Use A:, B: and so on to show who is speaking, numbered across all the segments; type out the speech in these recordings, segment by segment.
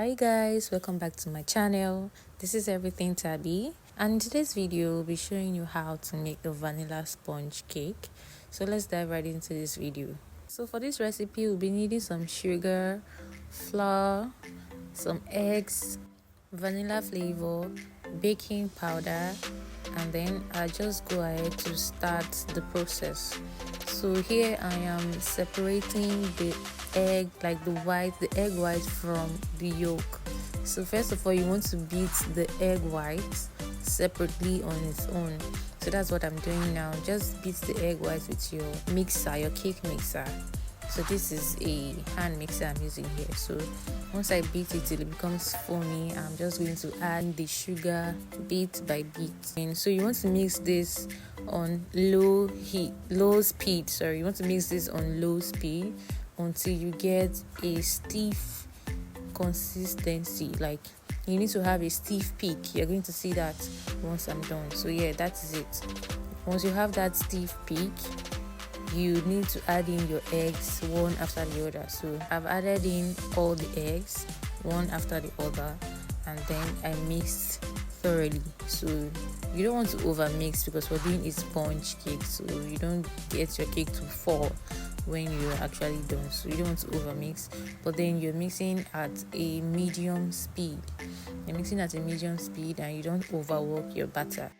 A: Hi guys, welcome back to my channel. This is Everything Tabby, and in today's video we'll be showing you how to make the vanilla sponge cake. So let's dive right into this video. So for this recipe we'll be needing some sugar, flour, some eggs, vanilla flavor, baking powder, and then I'll just go ahead to start the process. So here I am separating the egg, like the egg white from the yolk. So first of all, you want to beat the egg white separately on its own. So that's what I'm doing now. Just beat the egg white with your mixer, your cake mixer. So this is a hand mixer I'm using here. So once I beat it till it becomes foamy, I'm just going to add the sugar bit by bit. And so you want to mix this on low speed. You want to mix this on low speed until you get a stiff consistency. Like you need to have a stiff peak. You're going to see that once I'm done. So yeah, that is it. Once you have that stiff peak, you need to add in your eggs one after the other. So I've added in all the eggs one after the other, and then I mixed thoroughly. So you don't want to over mix because we're doing a sponge cake, so you don't get your cake to fall when you're actually done. So you don't want to over mix, but then you're mixing at a medium speed. You're mixing at a medium speed and you don't overwork your batter.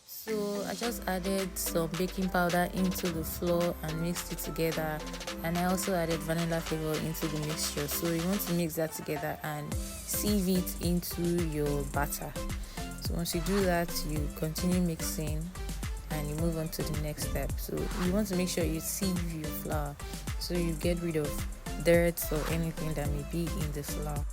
A: So I just added some baking powder into the flour and mixed it together, and I also added vanilla flavor into the mixture. So you want to mix that together and sieve it into your batter. So once you do that, you continue mixing and you move on to the next step. So you want to make sure you sieve your flour so you get rid of dirt or anything that may be in the flour.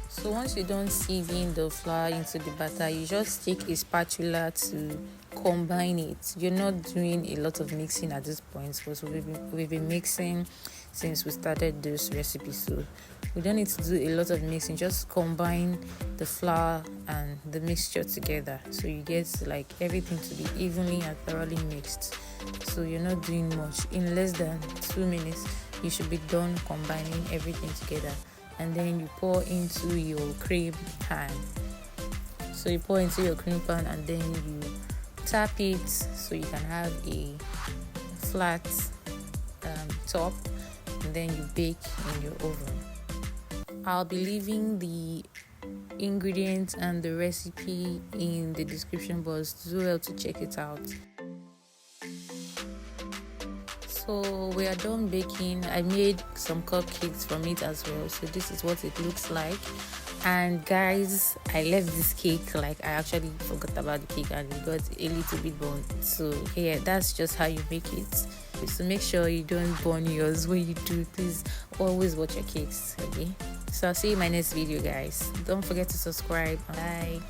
A: So once you're done sieving the flour into the batter, you just take a spatula to combine it. You're not doing a lot of mixing at this point because we've been mixing since we started this recipe, so we don't need to do a lot of mixing. Just combine the flour and the mixture together so you get like everything to be evenly and thoroughly mixed. So you're not doing much. In less than 2 minutes you should be done combining everything together, and then you pour into your cream pan. So you pour into your cream pan and then you tap it so you can have a flat top, and then you bake in your oven. I'll be leaving the ingredients and the recipe in the description box so well to check it out. So we are done baking. I made some cupcakes from it as well. So this is what it looks like. And guys, I left this cake, like I actually forgot about the cake and it got a little bit burnt. So yeah, that's just how you make it. So make sure you don't burn yours when you do. Please always watch your cakes, okay? So I'll see you in my next video, guys. Don't forget to subscribe. Bye.